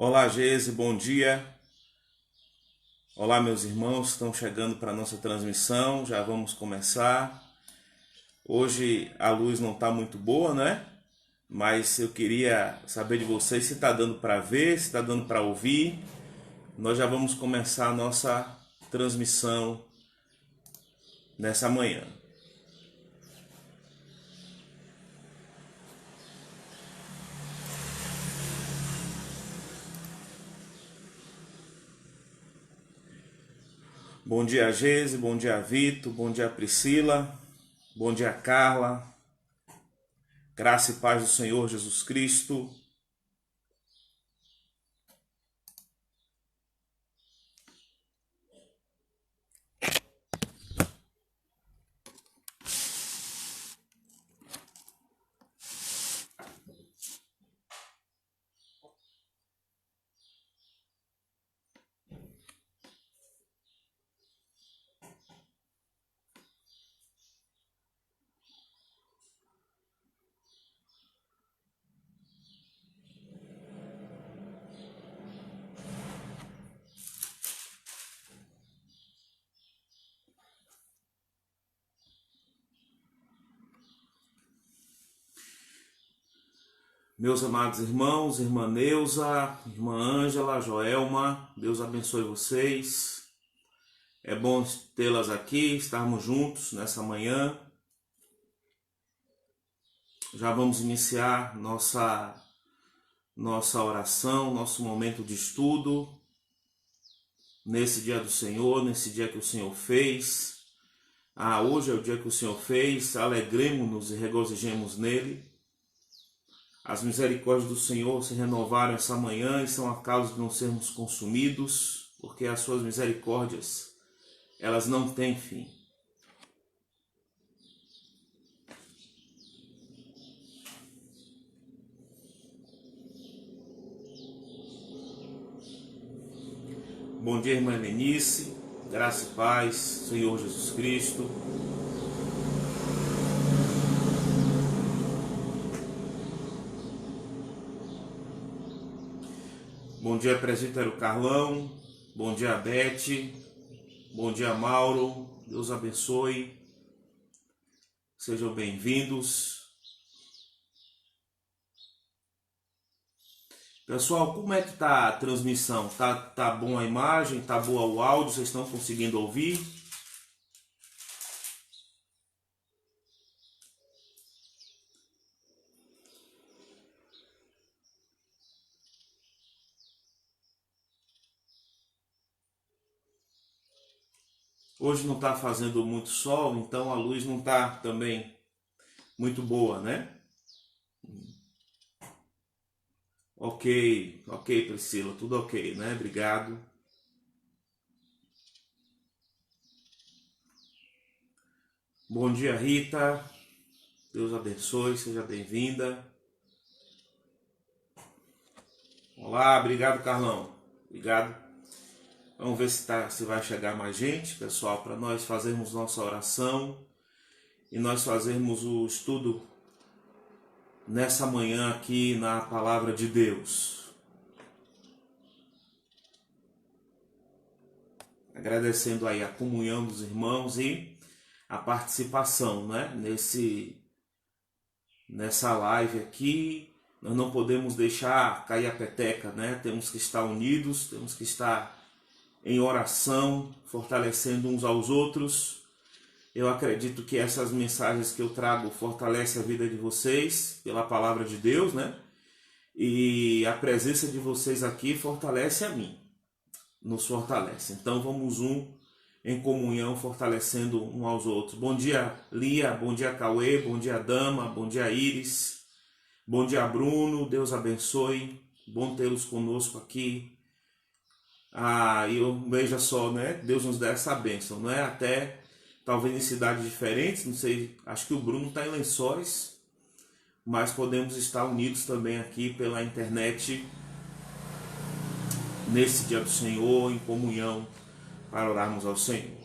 Olá, Geise, bom dia. Olá, meus irmãos, estão chegando para a nossa transmissão, já vamos começar. Hoje a luz não está muito boa, né? Mas eu queria saber de vocês se está dando para ver, se está dando para ouvir. Nós já vamos começar a nossa transmissão nessa manhã. Bom dia, Geise, bom dia, Vitor, bom dia, Priscila, bom dia, Carla. Graça e paz do Senhor Jesus Cristo. Meus amados irmãos, irmã Neuza, irmã Ângela, Joelma, Deus abençoe vocês. É bom tê-las aqui, estarmos juntos nessa manhã. Já vamos iniciar nossa oração, nosso momento de estudo, nesse dia do Senhor, nesse dia que o Senhor fez. Hoje é o dia que o Senhor fez, alegremos-nos e regozijemos nele. As misericórdias do Senhor se renovaram essa manhã e são a causa de não sermos consumidos, porque as suas misericórdias, elas não têm fim. Bom dia, irmã Lenice, graça e paz, Senhor Jesus Cristo. Bom dia, presbítero Carlão. Bom dia, Bete. Bom dia, Mauro. Deus abençoe. Sejam bem-vindos. Pessoal, como é que tá a transmissão? Tá bom a imagem? Tá boa o áudio? Vocês estão conseguindo ouvir? Hoje não está fazendo muito sol, então a luz não está também muito boa, né? Ok, Priscila, tudo ok, né? Obrigado. Bom dia, Rita. Deus abençoe, seja bem-vinda. Olá, obrigado, Carlão. Obrigado. Vamos ver se vai chegar mais gente, pessoal, para nós fazermos nossa oração e nós fazermos o estudo nessa manhã aqui na Palavra de Deus. Agradecendo aí a comunhão dos irmãos e a participação, né? Nessa live aqui. Nós não podemos deixar cair a peteca, né? Temos que estar unidos, temos que estar em oração, fortalecendo uns aos outros. Eu acredito que essas mensagens que eu trago fortalecem a vida de vocês pela palavra de Deus, né? E a presença de vocês aqui fortalece a mim, nos fortalece. Então vamos em comunhão, fortalecendo um aos outros. Bom dia, Lia, bom dia, Cauê, bom dia, Dama, bom dia, Iris, bom dia, Bruno, Deus abençoe, bom tê-los conosco aqui. Eu veja só, né? Deus nos dá essa bênção, não é? Até talvez em cidades diferentes, não sei, acho que o Bruno está em Lençóis, mas podemos estar unidos também aqui pela internet nesse dia do Senhor, em comunhão, para orarmos ao Senhor.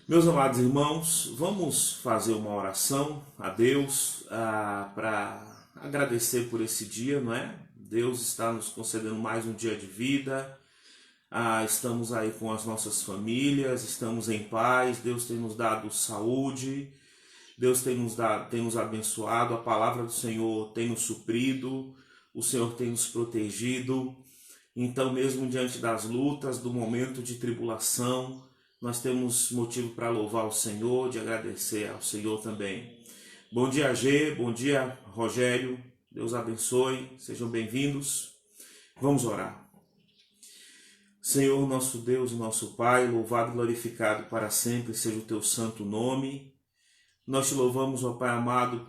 Meus amados irmãos, vamos fazer uma oração a Deus para agradecer por esse dia, não é? Deus está nos concedendo mais um dia de vida. Estamos aí com as nossas famílias, estamos em paz. Deus tem nos dado saúde, Deus tem nos abençoado, a palavra do Senhor tem nos suprido, o Senhor tem nos protegido. Então, mesmo diante das lutas, do momento de tribulação, nós temos motivo para louvar o Senhor, de agradecer ao Senhor também. Bom dia, G, bom dia, Rogério, Deus abençoe, sejam bem-vindos. Vamos orar. Senhor, nosso Deus, nosso Pai, louvado e glorificado para sempre seja o teu santo nome. Nós te louvamos, ó Pai amado,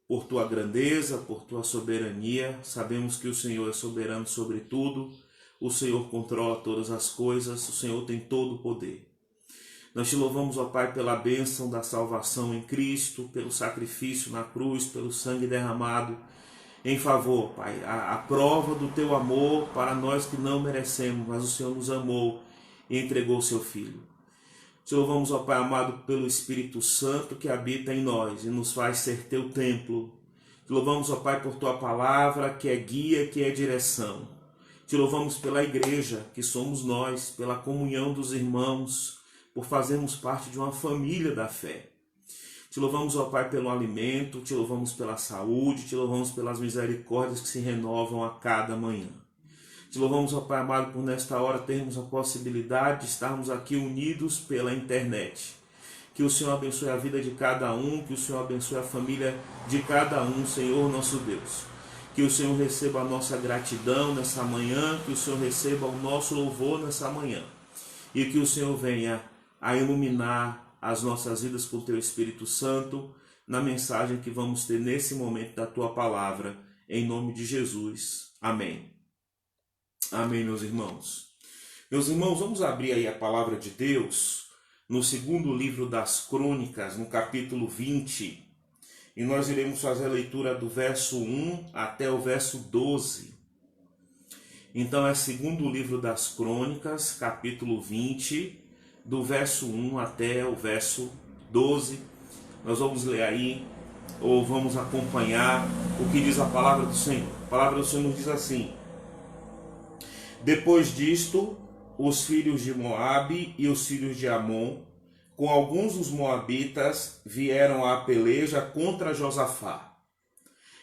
por tua grandeza, por tua soberania. Sabemos que o Senhor é soberano sobre tudo, o Senhor controla todas as coisas, o Senhor tem todo o poder. Nós te louvamos, ó Pai, pela bênção da salvação em Cristo, pelo sacrifício na cruz, pelo sangue derramado em favor, Pai, a prova do teu amor para nós que não merecemos, mas o Senhor nos amou e entregou o seu Filho. Te louvamos, ó Pai amado, pelo Espírito Santo que habita em nós e nos faz ser teu templo. Te louvamos, ó Pai, por tua palavra que é guia, que é direção. Te louvamos pela igreja que somos nós, pela comunhão dos irmãos, por fazermos parte de uma família da fé. Te louvamos, ó Pai, pelo alimento, te louvamos pela saúde, te louvamos pelas misericórdias que se renovam a cada manhã. Te louvamos, ó Pai amado, por nesta hora termos a possibilidade de estarmos aqui unidos pela internet. Que o Senhor abençoe a vida de cada um, que o Senhor abençoe a família de cada um, Senhor nosso Deus. Que o Senhor receba a nossa gratidão nessa manhã, que o Senhor receba o nosso louvor nessa manhã. E que o Senhor venha a iluminar as nossas vidas com o teu Espírito Santo, na mensagem que vamos ter nesse momento da tua palavra, em nome de Jesus. Amém. Amém, meus irmãos. Meus irmãos, vamos abrir aí a palavra de Deus no segundo livro das Crônicas, no capítulo 20, e nós iremos fazer a leitura do verso 1 até o verso 12. Então é segundo livro das Crônicas, capítulo 20, do verso 1 até o verso 12, nós vamos ler aí, ou vamos acompanhar o que diz a palavra do Senhor. A palavra do Senhor nos diz assim: Depois disto, os filhos de Moabe e os filhos de Amon, com alguns dos moabitas, vieram à peleja contra Josafá.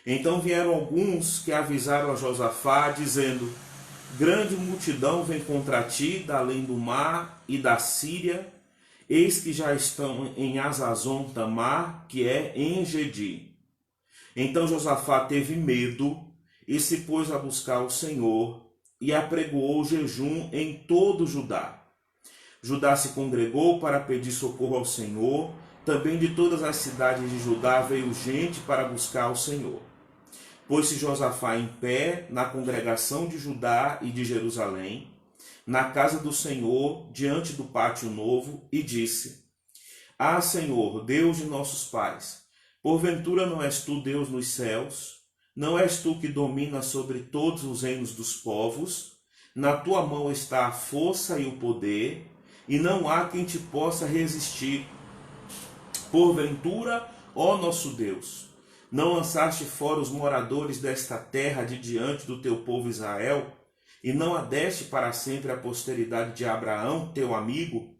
Então vieram alguns que avisaram a Josafá, dizendo: Grande multidão vem contra ti, da além do mar e da Síria, eis que já estão em Azazon Tamar, que é em Gedi. Então Josafá teve medo e se pôs a buscar o Senhor e apregoou jejum em todo Judá. Judá se congregou para pedir socorro ao Senhor, também de todas as cidades de Judá veio gente para buscar o Senhor. Pôs-se Josafá em pé na congregação de Judá e de Jerusalém, na casa do Senhor, diante do pátio novo, e disse: Senhor, Deus de nossos pais, porventura não és tu Deus nos céus? Não és tu que dominas sobre todos os reinos dos povos? Na tua mão está a força e o poder, e não há quem te possa resistir. Porventura, ó nosso Deus, não lançaste fora os moradores desta terra de diante do teu povo Israel, e não a deste para sempre a posteridade de Abraão, teu amigo?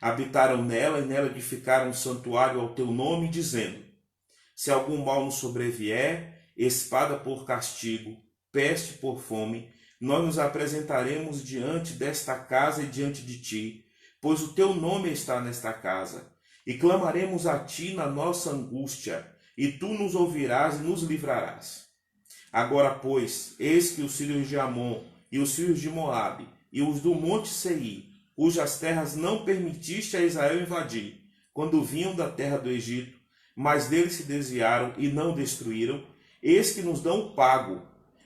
Habitaram nela e nela edificaram um santuário ao teu nome, dizendo: Se algum mal nos sobrevier, espada por castigo, peste por fome, nós nos apresentaremos diante desta casa e diante de ti, pois o teu nome está nesta casa, e clamaremos a ti na nossa angústia, e tu nos ouvirás e nos livrarás. Agora, pois, eis que os filhos de Amon e os filhos de Moabe e os do monte Seir, cujas terras não permitiste a Israel invadir, quando vinham da terra do Egito, mas deles se desviaram e não destruíram, eis que nos dão pago,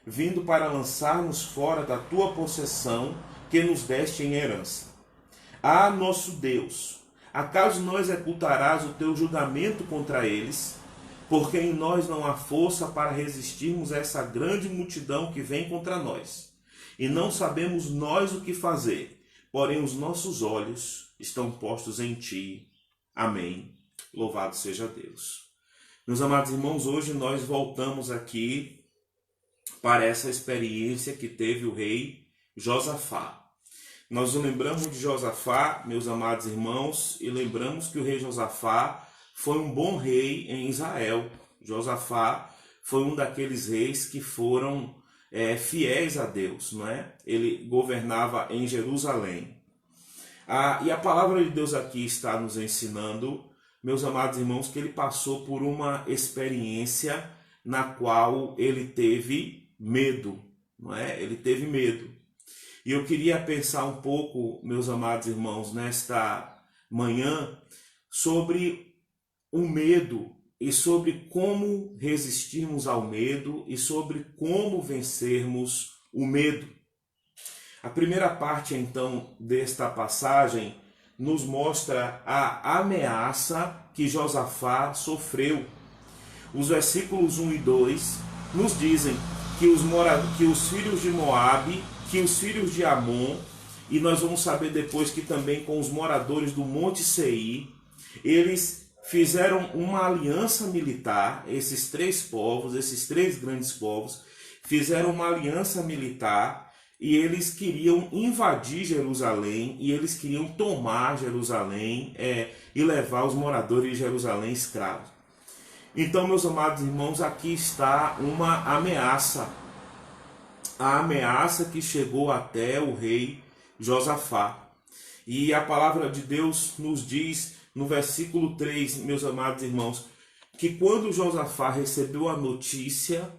vindo para lançar-nos fora da tua possessão que nos deste em herança. Nosso Deus, acaso não executarás o teu julgamento contra eles? Porque em nós não há força para resistirmos a essa grande multidão que vem contra nós. E não sabemos nós o que fazer, porém os nossos olhos estão postos em ti. Amém. Louvado seja Deus. Meus amados irmãos, hoje nós voltamos aqui para essa experiência que teve o rei Josafá. Nós nos lembramos de Josafá, meus amados irmãos, e lembramos que o rei Josafá foi um bom rei em Israel. Josafá foi um daqueles reis que foram fiéis a Deus, não é? Ele governava em Jerusalém. E a palavra de Deus aqui está nos ensinando, meus amados irmãos, que ele passou por uma experiência na qual ele teve medo, não é? Ele teve medo. E eu queria pensar um pouco, meus amados irmãos, nesta manhã, sobre o medo e sobre como resistirmos ao medo e sobre como vencermos o medo. A primeira parte, então, desta passagem nos mostra a ameaça que Josafá sofreu. Os versículos 1 e 2 nos dizem que os filhos de Moabe, que os filhos de Amon, e nós vamos saber depois que também com os moradores do Monte Seir, eles fizeram uma aliança militar, esses três povos, esses três grandes povos, fizeram uma aliança militar e eles queriam invadir Jerusalém e eles queriam tomar Jerusalém e levar os moradores de Jerusalém escravos. Então, meus amados irmãos, aqui está uma ameaça. A ameaça que chegou até o rei Josafá. E a palavra de Deus nos diz no versículo 3, meus amados irmãos, que quando Josafá recebeu a notícia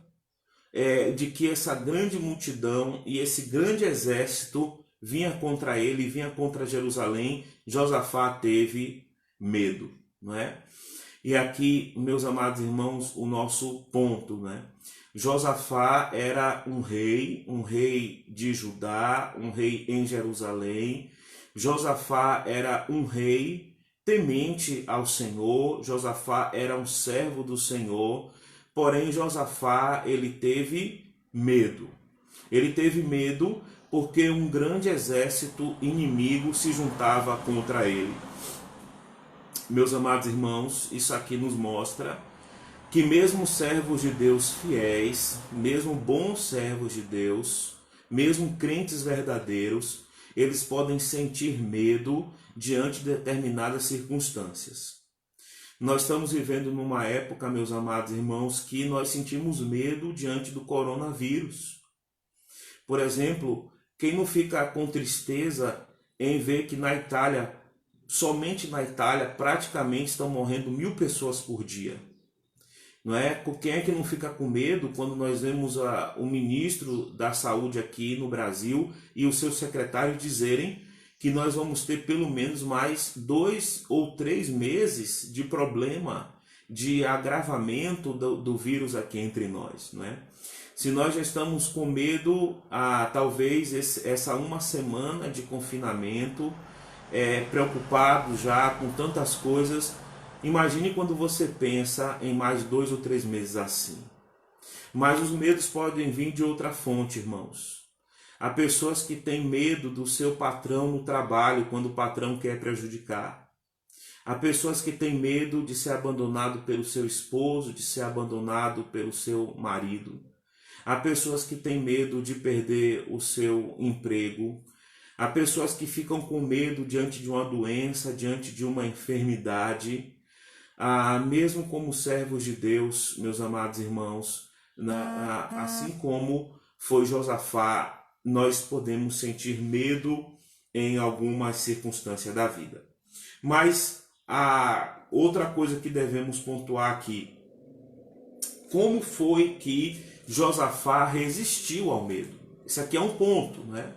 de que essa grande multidão e esse grande exército vinha contra ele, vinha contra Jerusalém, Josafá teve medo, não é? E aqui, meus amados irmãos, o nosso ponto, né? Josafá era um rei de Judá, um rei em Jerusalém. Josafá era um rei temente ao Senhor, Josafá era um servo do Senhor, porém Josafá, ele teve medo. Ele teve medo porque um grande exército inimigo se juntava contra ele. Meus amados irmãos, isso aqui nos mostra que mesmo servos de Deus fiéis, mesmo bons servos de Deus, mesmo crentes verdadeiros, eles podem sentir medo diante de determinadas circunstâncias. Nós estamos vivendo numa época, meus amados irmãos, que nós sentimos medo diante do coronavírus. Por exemplo, quem não fica com tristeza em ver que na Itália, somente na Itália, praticamente estão morrendo 1.000 pessoas por dia? Não é? Quem é que não fica com medo quando nós vemos o ministro da Saúde aqui no Brasil e os seus secretários dizerem que nós vamos ter pelo menos mais 2 ou 3 meses de problema, de agravamento do vírus aqui entre nós, não é? Se nós já estamos com medo, talvez essa uma semana de confinamento, preocupados já com tantas coisas, imagine quando você pensa em mais 2 ou 3 meses assim. Mas os medos podem vir de outra fonte, irmãos. Há pessoas que têm medo do seu patrão no trabalho quando o patrão quer prejudicar. Há pessoas que têm medo de ser abandonado pelo seu esposo, de ser abandonado pelo seu marido. Há pessoas que têm medo de perder o seu emprego. Há pessoas que ficam com medo diante de uma doença, diante de uma enfermidade. Mesmo como servos de Deus, meus amados irmãos, assim como foi Josafá, nós podemos sentir medo em algumas circunstâncias da vida. Mas a outra coisa que devemos pontuar aqui, como foi que Josafá resistiu ao medo? Isso aqui é um ponto, né?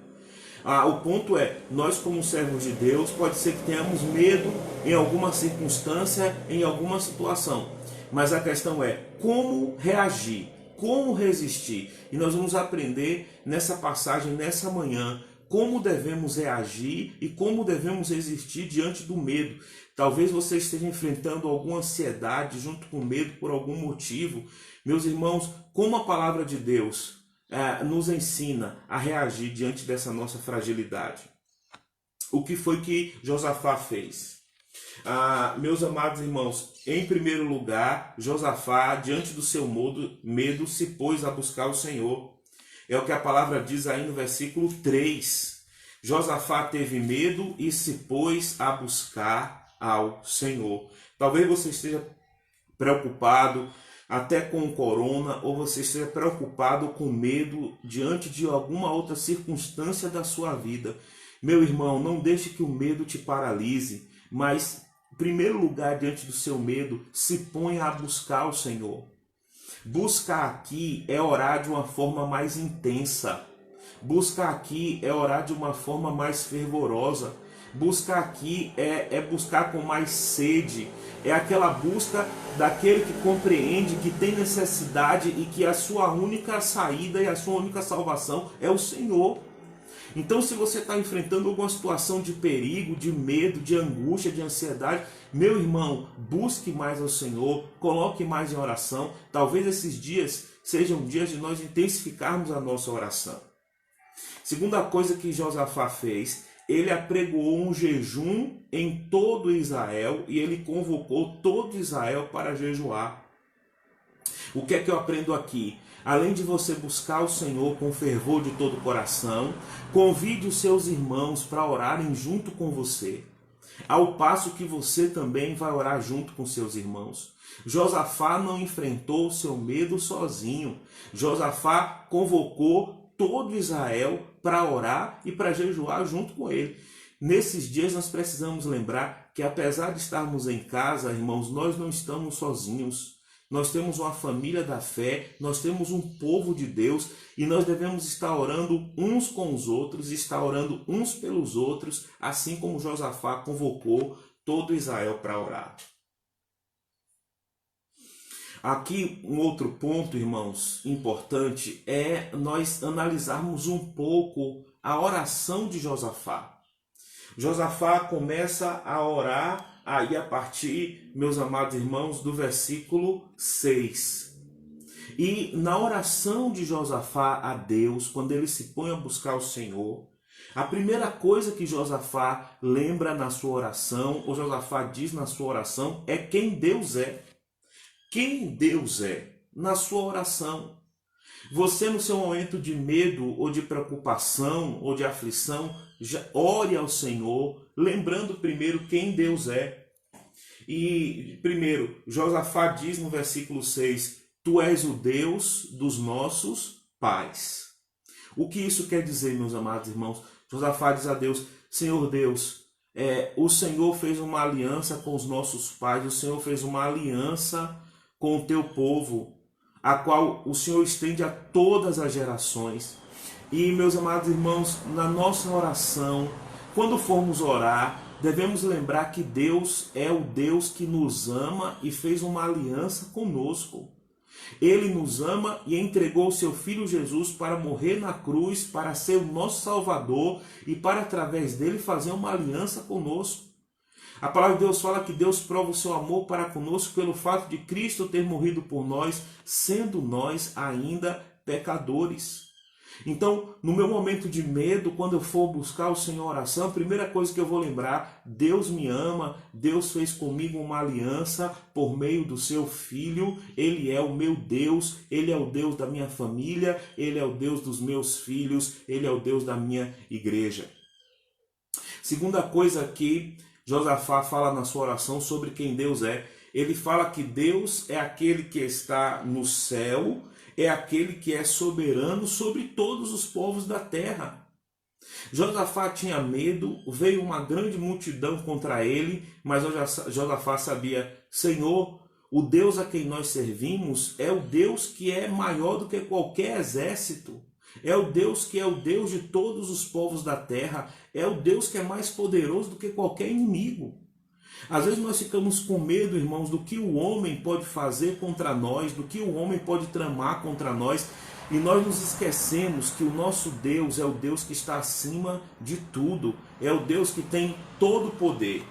O ponto é, nós como servos de Deus, pode ser que tenhamos medo em alguma circunstância, em alguma situação. Mas a questão é como reagir, como resistir. E nós vamos aprender nessa passagem, nessa manhã, como devemos reagir e como devemos resistir diante do medo. Talvez você esteja enfrentando alguma ansiedade junto com medo por algum motivo. Meus irmãos, como a palavra de Deus nos ensina a reagir diante dessa nossa fragilidade. O que foi que Josafá fez? Meus amados irmãos, em primeiro lugar, Josafá, diante do seu medo, se pôs a buscar o Senhor. É o que a palavra diz aí no versículo 3. Josafá teve medo e se pôs a buscar ao Senhor. Talvez você esteja preocupado até com o corona, ou você esteja preocupado com medo diante de alguma outra circunstância da sua vida. Meu irmão, não deixe que o medo te paralise, mas, em primeiro lugar, diante do seu medo, se ponha a buscar o Senhor. Buscar aqui é orar de uma forma mais intensa. Buscar aqui é orar de uma forma mais fervorosa. Buscar aqui é buscar com mais sede. É aquela busca daquele que compreende, que tem necessidade e que a sua única saída e a sua única salvação é o Senhor. Então, se você está enfrentando alguma situação de perigo, de medo, de angústia, de ansiedade, meu irmão, busque mais ao Senhor, coloque mais em oração. Talvez esses dias sejam dias de nós intensificarmos a nossa oração. Segunda coisa que Josafá fez, ele apregoou um jejum em todo Israel e ele convocou todo Israel para jejuar. O que é que eu aprendo aqui? Além de você buscar o Senhor com fervor de todo o coração, convide os seus irmãos para orarem junto com você, ao passo que você também vai orar junto com seus irmãos. Josafá não enfrentou o seu medo sozinho. Josafá convocou todo Israel para orar e para jejuar junto com ele. Nesses dias nós precisamos lembrar que, apesar de estarmos em casa, irmãos, nós não estamos sozinhos. Nós temos uma família da fé, nós temos um povo de Deus e nós devemos estar orando uns com os outros, estar orando uns pelos outros, assim como Josafá convocou todo Israel para orar. Aqui um outro ponto, irmãos, importante é nós analisarmos um pouco a oração de Josafá. Josafá começa a orar aí a partir, meus amados irmãos, do versículo 6. E na oração de Josafá a Deus, quando ele se põe a buscar o Senhor, a primeira coisa que Josafá lembra na sua oração, ou Josafá diz na sua oração, é quem Deus é. Quem Deus é na sua oração. Você, no seu momento de medo ou de preocupação ou de aflição, já ore ao Senhor, lembrando primeiro quem Deus é. E primeiro, Josafá diz no versículo 6, Tu és o Deus dos nossos pais. O que isso quer dizer, meus amados irmãos? Josafá diz a Deus, Senhor Deus, o Senhor fez uma aliança com os nossos pais, o Senhor fez uma aliança com o teu povo, a qual o Senhor estende a todas as gerações. E, meus amados irmãos, na nossa oração, quando formos orar, devemos lembrar que Deus é o Deus que nos ama e fez uma aliança conosco. Ele nos ama e entregou o seu Filho Jesus para morrer na cruz, para ser o nosso Salvador e para, através dele, fazer uma aliança conosco. A palavra de Deus fala que Deus prova o seu amor para conosco pelo fato de Cristo ter morrido por nós, sendo nós ainda pecadores. Então, no meu momento de medo, quando eu for buscar o Senhor em oração, a primeira coisa que eu vou lembrar, Deus me ama, Deus fez comigo uma aliança por meio do seu Filho, Ele é o meu Deus, Ele é o Deus da minha família, Ele é o Deus dos meus filhos, Ele é o Deus da minha igreja. Segunda coisa que Josafá fala na sua oração sobre quem Deus é. Ele fala que Deus é aquele que está no céu, é aquele que é soberano sobre todos os povos da terra. Josafá tinha medo, veio uma grande multidão contra ele, mas Josafá sabia, Senhor, o Deus a quem nós servimos é o Deus que é maior do que qualquer exército. É o Deus que é o Deus de todos os povos da terra. É o Deus que é mais poderoso do que qualquer inimigo. Às vezes nós ficamos com medo, irmãos, do que o homem pode fazer contra nós, do que o homem pode tramar contra nós. E nós nos esquecemos que o nosso Deus é o Deus que está acima de tudo. É o Deus que tem todo o poder.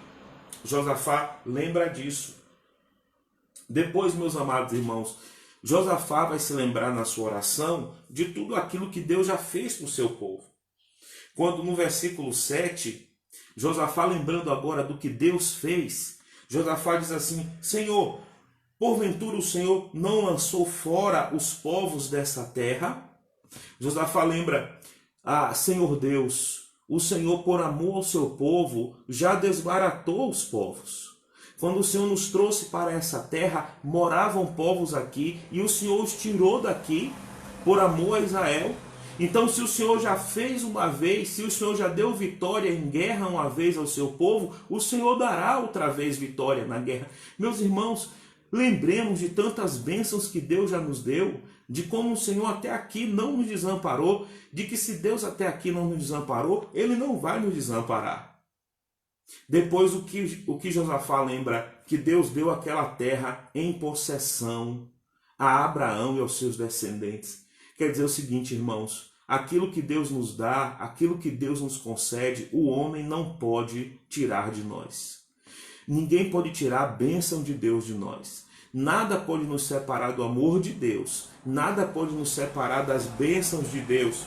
Josafá lembra disso. Depois, meus amados irmãos, Josafá vai se lembrar na sua oração de tudo aquilo que Deus já fez com o seu povo. Quando no versículo 7, Josafá, lembrando agora do que Deus fez, Josafá diz assim: Senhor, porventura o Senhor não lançou fora os povos dessa terra? Josafá lembra: Senhor Deus, o Senhor, por amor ao seu povo, já desbaratou os povos. Quando o Senhor nos trouxe para essa terra, moravam povos aqui e o Senhor os tirou daqui por amor a Israel. Então, se o Senhor já fez uma vez, se o Senhor já deu vitória em guerra uma vez ao seu povo, o Senhor dará outra vez vitória na guerra. Meus irmãos, lembremos de tantas bênçãos que Deus já nos deu, de como o Senhor até aqui não nos desamparou, de que se Deus até aqui não nos desamparou, Ele não vai nos desamparar. Depois o que Josafá lembra? Que Deus deu aquela terra em possessão a Abraão e aos seus descendentes. Quer dizer o seguinte, irmãos, aquilo que Deus nos dá, aquilo que Deus nos concede, o homem não pode tirar de nós. Ninguém pode tirar a bênção de Deus de nós. Nada pode nos separar do amor de Deus. Nada pode nos separar das bênçãos de Deus.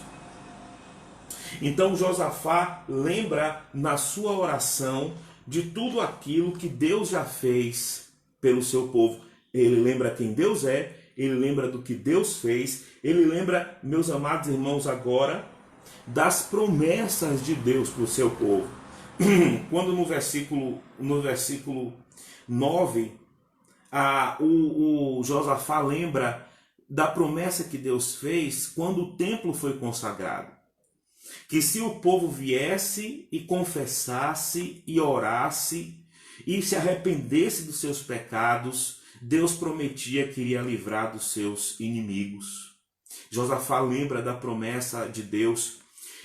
Então Josafá lembra na sua oração de tudo aquilo que Deus já fez pelo seu povo. Ele lembra quem Deus é, ele lembra do que Deus fez, ele lembra, meus amados irmãos, agora das promessas de Deus para o seu povo. Quando no versículo 9, o Josafá lembra da promessa que Deus fez quando o templo foi consagrado. Que se o povo viesse e confessasse e orasse e se arrependesse dos seus pecados, Deus prometia que iria livrar dos seus inimigos. Josafá lembra da promessa de Deus.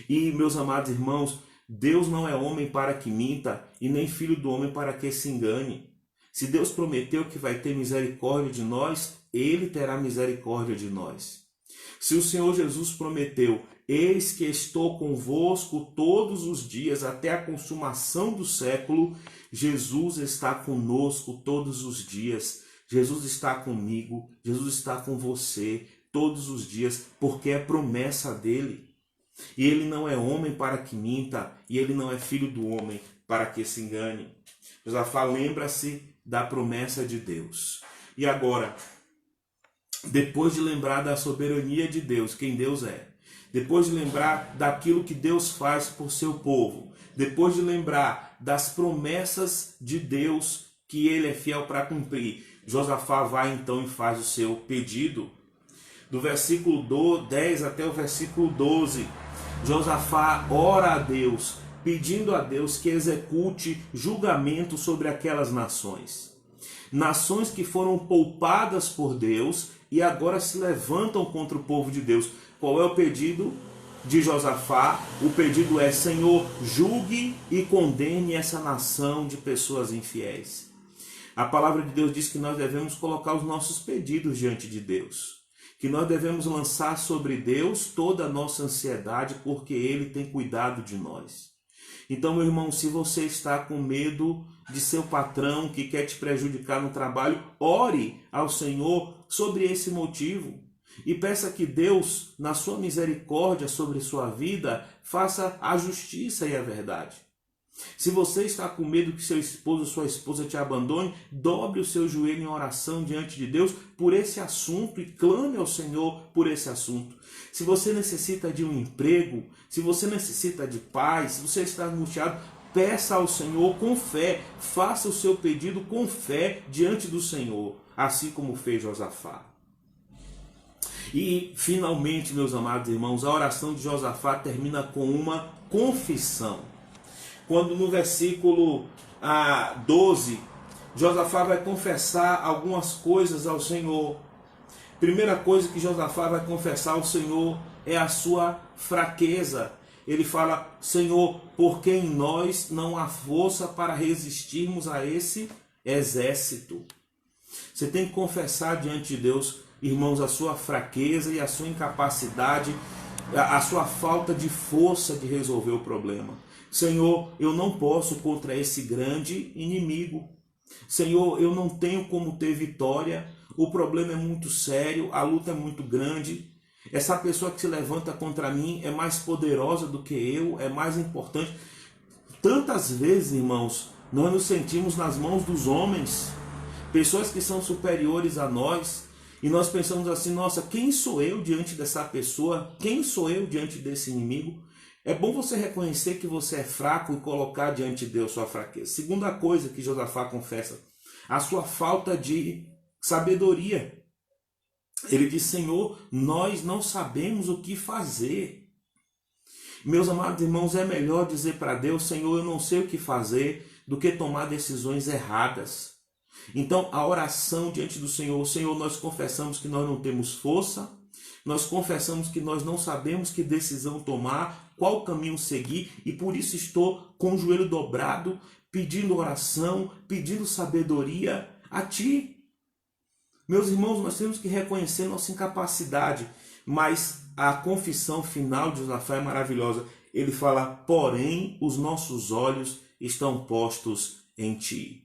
E, meus amados irmãos, Deus não é homem para que minta e nem filho do homem para que se engane. Se Deus prometeu que vai ter misericórdia de nós, Ele terá misericórdia de nós. Se o Senhor Jesus prometeu: eis que estou convosco todos os dias até a consumação do século, Jesus está conosco todos os dias. Jesus está comigo, Jesus está com você todos os dias, porque é promessa dele. E ele não é homem para que minta, e ele não é filho do homem para que se engane. Josafá lembra-se da promessa de Deus. E agora, depois de lembrar da soberania de Deus, quem Deus é, depois de lembrar daquilo que Deus faz por seu povo, depois de lembrar das promessas de Deus que ele é fiel para cumprir, Josafá vai então e faz o seu pedido. Do versículo 10 até o versículo 12, Josafá ora a Deus, pedindo a Deus que execute julgamento sobre aquelas nações. Nações que foram poupadas por Deus e agora se levantam contra o povo de Deus. Qual é o pedido de Josafá? O pedido é: Senhor, julgue e condene essa nação de pessoas infiéis. A palavra de Deus diz que nós devemos colocar os nossos pedidos diante de Deus, que nós devemos lançar sobre Deus toda a nossa ansiedade, porque Ele tem cuidado de nós. Então, meu irmão, se você está com medo de seu patrão que quer te prejudicar no trabalho, ore ao Senhor sobre esse motivo e peça que Deus, na sua misericórdia sobre sua vida, faça a justiça e a verdade. Se você está com medo que seu esposo ou sua esposa te abandone, dobre o seu joelho em oração diante de Deus por esse assunto e clame ao Senhor por esse assunto. Se você necessita de um emprego, se você necessita de paz, se você está angustiado, peça ao Senhor com fé, faça o seu pedido com fé diante do Senhor, assim como fez Josafá. E finalmente, meus amados irmãos, a oração de Josafá termina com uma confissão. Quando no versículo 12, Josafá vai confessar algumas coisas ao Senhor. Primeira coisa que Josafá vai confessar ao Senhor é a sua fraqueza. Ele fala: Senhor, porque em nós não há força para resistirmos a esse exército. Você tem que confessar diante de Deus, irmãos, a sua fraqueza e a sua incapacidade, a sua falta de força de resolver o problema. Senhor, eu não posso contra esse grande inimigo. Senhor, eu não tenho como ter vitória. O problema é muito sério, a luta é muito grande. Essa pessoa que se levanta contra mim é mais poderosa do que eu, é mais importante. Tantas vezes, irmãos, nós nos sentimos nas mãos dos homens, pessoas que são superiores a nós, e nós pensamos assim: nossa, quem sou eu diante dessa pessoa? Quem sou eu diante desse inimigo? É bom você reconhecer que você é fraco e colocar diante de Deus sua fraqueza. Segunda coisa que Josafá confessa: a sua falta de sabedoria. Ele diz: Senhor, nós não sabemos o que fazer. Meus amados irmãos, é melhor dizer para Deus: Senhor, eu não sei o que fazer, do que tomar decisões erradas. Então, a oração diante do Senhor: Senhor, nós confessamos que nós não temos força, nós confessamos que nós não sabemos que decisão tomar, qual caminho seguir, e por isso estou com o joelho dobrado, pedindo oração, pedindo sabedoria a Ti. Meus irmãos, nós temos que reconhecer nossa incapacidade, mas a confissão final de Josafá é maravilhosa. Ele fala: porém, os nossos olhos estão postos em Ti.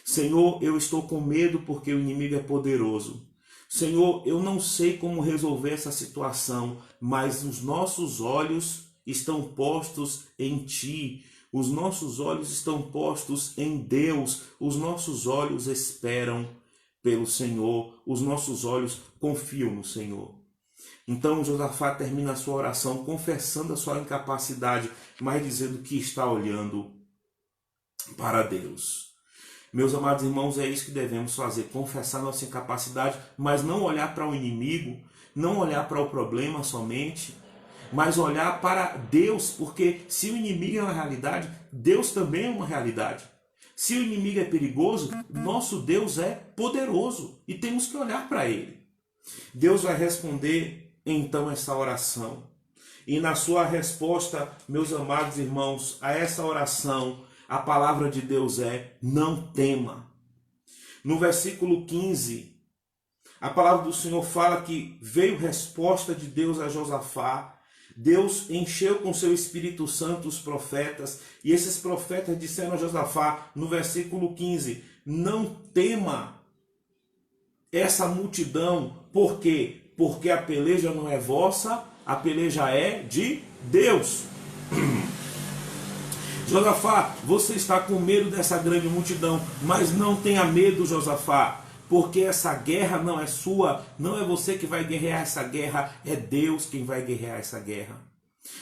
Senhor, eu estou com medo porque o inimigo é poderoso. Senhor, eu não sei como resolver essa situação, mas os nossos olhos estão postos em Ti. Os nossos olhos estão postos em Deus. Os nossos olhos esperam pelo Senhor, os nossos olhos confiam no Senhor. Então Josafá termina a sua oração confessando a sua incapacidade, mas dizendo que está olhando para Deus. Meus amados irmãos, é isso que devemos fazer: confessar nossa incapacidade, mas não olhar para o inimigo, não olhar para o problema somente, mas olhar para Deus, porque se o inimigo é uma realidade, Deus também é uma realidade. Se o inimigo é perigoso, nosso Deus é poderoso e temos que olhar para Ele. Deus vai responder então essa oração. E na sua resposta, meus amados irmãos, a essa oração, a palavra de Deus é: não tema. No versículo 15, a palavra do Senhor fala que veio resposta de Deus a Josafá. Deus encheu com seu Espírito Santo os profetas, e esses profetas disseram a Josafá, no versículo 15: não tema essa multidão. Por quê? Porque a peleja não é vossa, a peleja é de Deus. Josafá, você está com medo dessa grande multidão, mas não tenha medo, Josafá, porque essa guerra não é sua, não é você que vai guerrear essa guerra, é Deus quem vai guerrear essa guerra.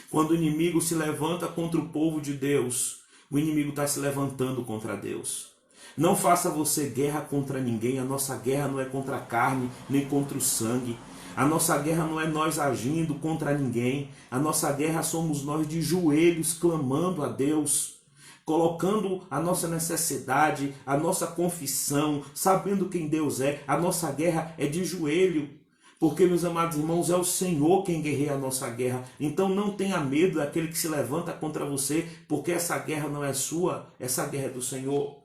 Quando o inimigo se levanta contra o povo de Deus, o inimigo está se levantando contra Deus. Não faça você guerra contra ninguém. A nossa guerra não é contra a carne, nem contra o sangue. A nossa guerra não é nós agindo contra ninguém. A nossa guerra somos nós de joelhos clamando a Deus, colocando a nossa necessidade, a nossa confissão, sabendo quem Deus é. A nossa guerra é de joelho, porque, meus amados irmãos, é o Senhor quem guerreia a nossa guerra. Então não tenha medo daquele que se levanta contra você, porque essa guerra não é sua, essa guerra é do Senhor.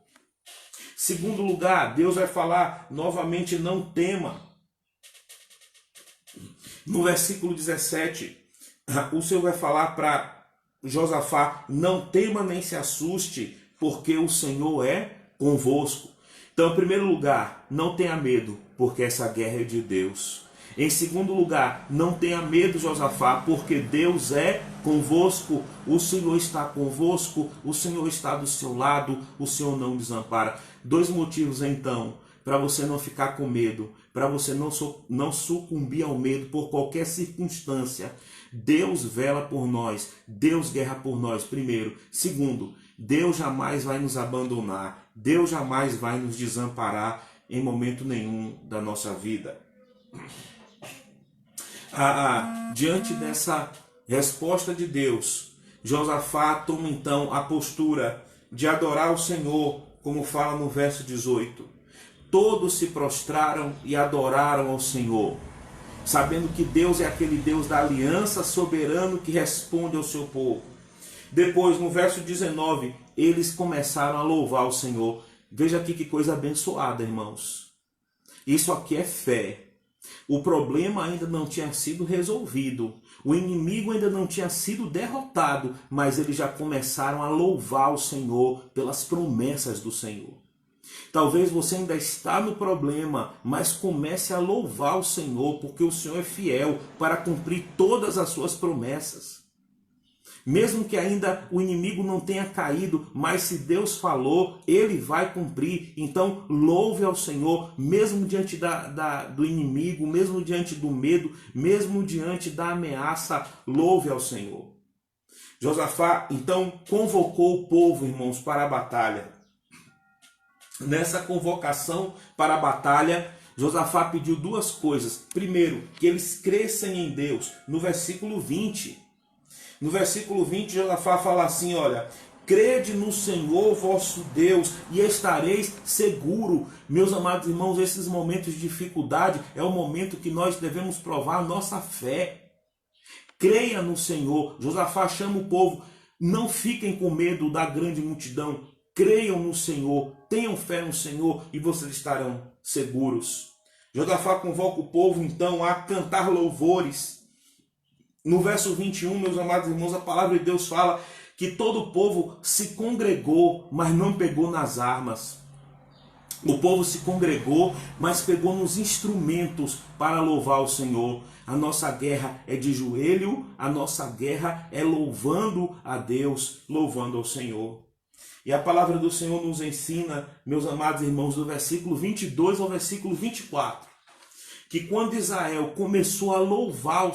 Segundo lugar, Deus vai falar novamente: não tema. No versículo 17, o Senhor vai falar para Josafá: não tema nem se assuste, porque o Senhor é convosco. Então, em primeiro lugar, não tenha medo, porque essa guerra é de Deus. Em segundo lugar, não tenha medo, Josafá, porque Deus é convosco. O Senhor está convosco, o Senhor está do seu lado, o Senhor não desampara. Dois motivos, então, para você não ficar com medo, para você não sucumbir ao medo por qualquer circunstância. Deus vela por nós, Deus guerra por nós, primeiro. Segundo, Deus jamais vai nos abandonar, Deus jamais vai nos desamparar em momento nenhum da nossa vida. Diante dessa resposta de Deus, Josafá toma então a postura de adorar o Senhor, como fala no verso 18. Todos se prostraram e adoraram ao Senhor, sabendo que Deus é aquele Deus da aliança, soberano, que responde ao seu povo. Depois, no verso 19, eles começaram a louvar o Senhor. Veja aqui que coisa abençoada, irmãos. Isso aqui é fé. O problema ainda não tinha sido resolvido. O inimigo ainda não tinha sido derrotado, mas eles já começaram a louvar o Senhor pelas promessas do Senhor. Talvez você ainda está no problema, mas comece a louvar o Senhor, porque o Senhor é fiel para cumprir todas as suas promessas. Mesmo que ainda o inimigo não tenha caído, mas se Deus falou, ele vai cumprir. Então louve ao Senhor, mesmo diante do inimigo, mesmo diante do medo, mesmo diante da ameaça, louve ao Senhor. Josafá então convocou o povo, irmãos, para a batalha. Nessa convocação para a batalha, Josafá pediu duas coisas. Primeiro, que eles crescem em Deus. No versículo 20, Josafá fala assim, olha: crede no Senhor vosso Deus e estareis seguro. Meus amados irmãos, esses momentos de dificuldade é o momento que nós devemos provar a nossa fé. Creia no Senhor. Josafá chama o povo: não fiquem com medo da grande multidão. Creiam no Senhor, tenham fé no Senhor e vocês estarão seguros. Josafá convoca o povo então a cantar louvores. No verso 21, meus amados irmãos, a palavra de Deus fala que todo o povo se congregou, mas não pegou nas armas. O povo se congregou, mas pegou nos instrumentos para louvar o Senhor. A nossa guerra é de joelho, a nossa guerra é louvando a Deus, louvando ao Senhor. E a palavra do Senhor nos ensina, meus amados irmãos, do versículo 22 ao versículo 24, que quando Israel começou a louvar o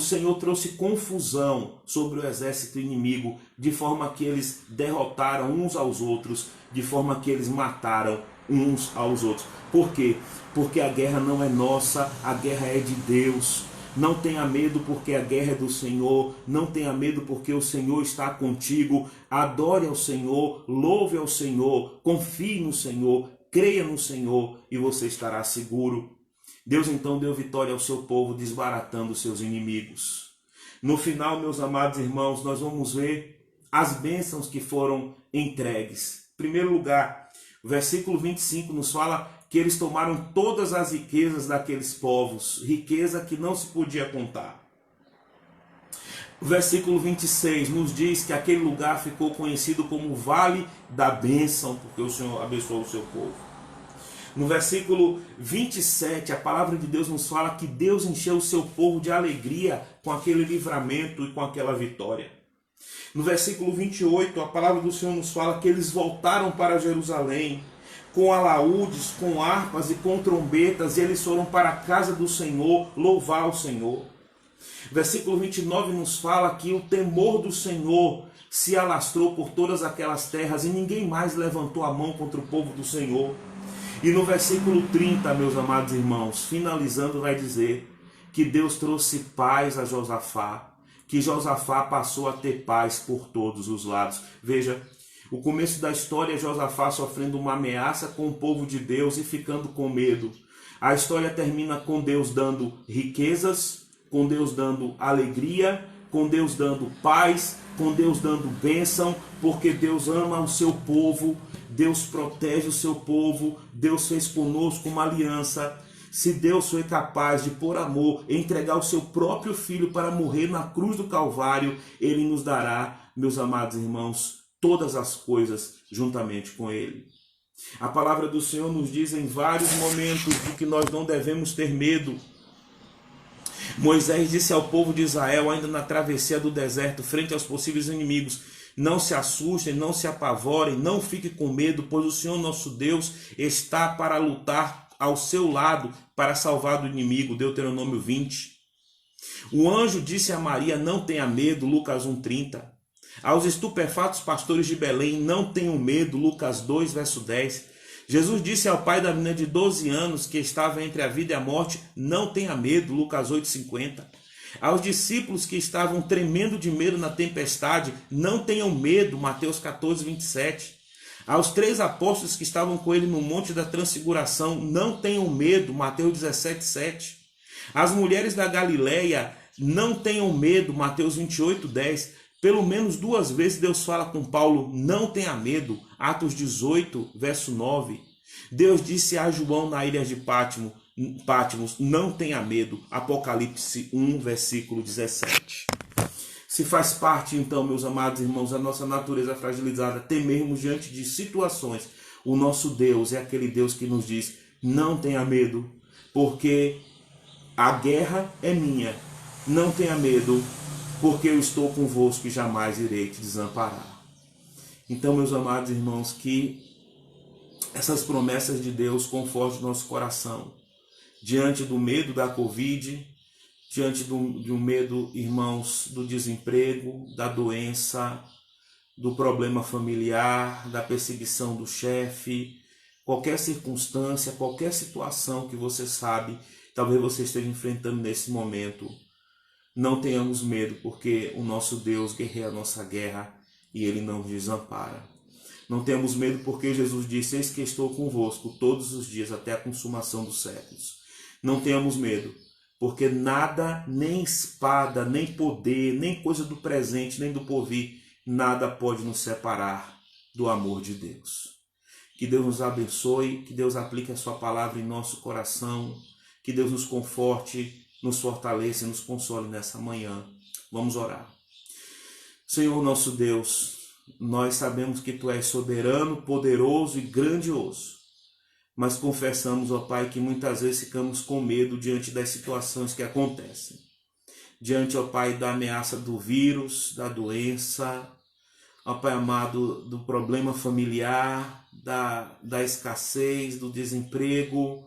Senhor trouxe confusão sobre o exército inimigo, de forma que eles derrotaram uns aos outros, de forma que eles mataram uns aos outros. Por quê? Porque a guerra não é nossa, a guerra é de Deus. Não tenha medo, porque a guerra é do Senhor. Não tenha medo, porque o Senhor está contigo. Adore ao Senhor, louve ao Senhor, confie no Senhor, creia no Senhor e você estará seguro. Deus então deu vitória ao seu povo, desbaratando seus inimigos. No final, meus amados irmãos, nós vamos ver as bênçãos que foram entregues. Em primeiro lugar, o versículo 25 nos fala que eles tomaram todas as riquezas daqueles povos, riqueza que não se podia contar. O versículo 26 nos diz que aquele lugar ficou conhecido como o Vale da Bênção, porque o Senhor abençoou o seu povo. No versículo 27, a palavra de Deus nos fala que Deus encheu o seu povo de alegria com aquele livramento e com aquela vitória. No versículo 28, a palavra do Senhor nos fala que eles voltaram para Jerusalém com alaúdes, com harpas e com trombetas, e eles foram para a casa do Senhor louvar o Senhor. Versículo 29 nos fala que o temor do Senhor se alastrou por todas aquelas terras e ninguém mais levantou a mão contra o povo do Senhor. E no versículo 30, meus amados irmãos, finalizando, vai dizer que Deus trouxe paz a Josafá, que Josafá passou a ter paz por todos os lados. Veja, o começo da história é Josafá sofrendo uma ameaça com o povo de Deus e ficando com medo. A história termina com Deus dando riquezas, com Deus dando alegria, com Deus dando paz, com Deus dando bênção, porque Deus ama o seu povo, Deus protege o seu povo, Deus fez conosco uma aliança. Se Deus foi capaz de, por amor, entregar o seu próprio filho para morrer na cruz do Calvário, Ele nos dará, meus amados irmãos, todas as coisas juntamente com Ele. A palavra do Senhor nos diz em vários momentos de que nós não devemos ter medo. Moisés disse ao povo de Israel, ainda na travessia do deserto, frente aos possíveis inimigos: não se assustem, não se apavorem, não fiquem com medo, pois o Senhor nosso Deus está para lutar ao seu lado, para salvar do inimigo. Deuteronômio 20. O anjo disse a Maria: não tenha medo. Lucas 1:30. Aos estupefatos pastores de Belém: não tenham medo. Lucas 2, verso 10. Jesus disse ao pai da menina de 12 anos que estava entre a vida e a morte: não tenha medo. Lucas 8:50. Aos discípulos que estavam tremendo de medo na tempestade: não tenham medo. Mateus 14:27. Aos 3 apóstolos que estavam com ele no monte da transfiguração: não tenham medo. Mateus 17:7. As mulheres da Galileia: não tenham medo. Mateus 28:10. Pelo menos 2 vezes Deus fala com Paulo: não tenha medo. Atos 18, verso 9. Deus disse a João na ilha de Patmos: não tenha medo. Apocalipse 1, versículo 17. Se faz parte, então, meus amados irmãos, da nossa natureza fragilizada, temermos diante de situações, o nosso Deus é aquele Deus que nos diz: não tenha medo, porque a guerra é minha. Não tenha medo, porque eu estou convosco e jamais irei te desamparar. Então, meus amados irmãos, que essas promessas de Deus confortem o nosso coração diante do medo da Covid, diante do medo, irmãos, do desemprego, da doença, do problema familiar, da perseguição do chefe, qualquer circunstância, qualquer situação que você sabe, talvez você esteja enfrentando nesse momento. Não tenhamos medo, porque o nosso Deus guerreia a nossa guerra e Ele não nos desampara. Não tenhamos medo, porque Jesus disse: eis que estou convosco todos os dias até a consumação dos séculos. Não tenhamos medo, porque nada, nem espada, nem poder, nem coisa do presente, nem do porvir, nada pode nos separar do amor de Deus. Que Deus nos abençoe, que Deus aplique a sua palavra em nosso coração, que Deus nos conforte, nos fortaleça e nos console nessa manhã. Vamos orar. Senhor nosso Deus, nós sabemos que Tu és soberano, poderoso e grandioso, mas confessamos, ó Pai, que muitas vezes ficamos com medo diante das situações que acontecem. Diante, ó Pai, da ameaça do vírus, da doença, ó Pai amado, do problema familiar, da escassez, do desemprego.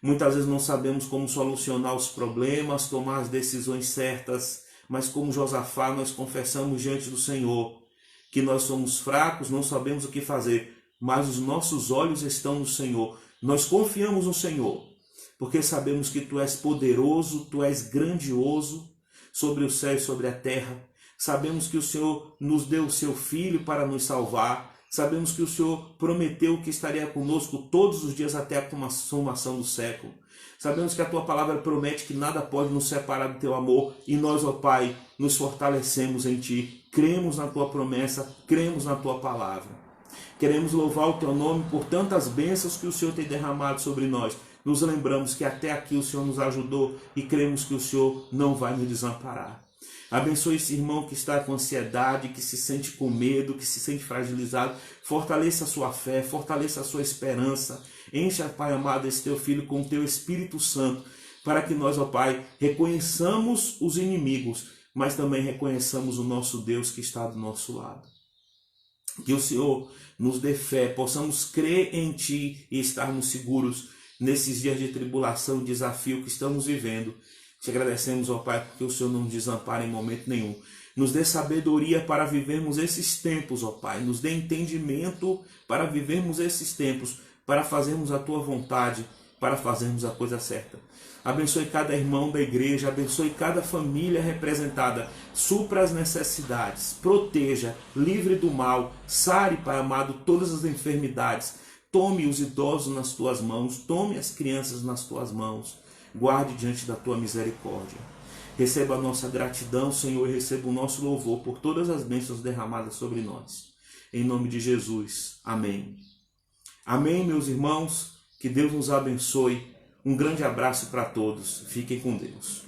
Muitas vezes não sabemos como solucionar os problemas, tomar as decisões certas, mas como Josafá, nós confessamos diante do Senhor que nós somos fracos, não sabemos o que fazer, mas os nossos olhos estão no Senhor. Nós confiamos no Senhor, porque sabemos que Tu és poderoso, Tu és grandioso sobre o céu e sobre a terra. Sabemos que o Senhor nos deu o Seu Filho para nos salvar. Sabemos que o Senhor prometeu que estaria conosco todos os dias até a consumação do século. Sabemos que a Tua palavra promete que nada pode nos separar do Teu amor. E nós, ó Pai, nos fortalecemos em Ti. Cremos na Tua promessa, cremos na Tua palavra. Queremos louvar o Teu nome por tantas bênçãos que o Senhor tem derramado sobre nós. Nos lembramos que até aqui o Senhor nos ajudou e cremos que o Senhor não vai nos desamparar. Abençoe esse irmão que está com ansiedade, que se sente com medo, que se sente fragilizado. Fortaleça a sua fé, fortaleça a sua esperança. Encha, Pai amado, esse Teu Filho com o Teu Espírito Santo, para que nós, ó Pai, reconheçamos os inimigos, mas também reconheçamos o nosso Deus que está do nosso lado. Que o Senhor nos dê fé, possamos crer em Ti e estarmos seguros nesses dias de tribulação e desafio que estamos vivendo. Te agradecemos, ó Pai, porque o Senhor não nos desampara em momento nenhum. Nos dê sabedoria para vivermos esses tempos, ó Pai. Nos dê entendimento para vivermos esses tempos, para fazermos a Tua vontade, para fazermos a coisa certa. Abençoe cada irmão da igreja, abençoe cada família representada, supra as necessidades, proteja, livre do mal, sare, Pai amado, todas as enfermidades. Tome os idosos nas Tuas mãos, tome as crianças nas Tuas mãos. Guarde diante da Tua misericórdia. Receba a nossa gratidão, Senhor, e receba o nosso louvor por todas as bênçãos derramadas sobre nós. Em nome de Jesus. Amém. Amém, meus irmãos. Que Deus nos abençoe. Um grande abraço para todos. Fiquem com Deus.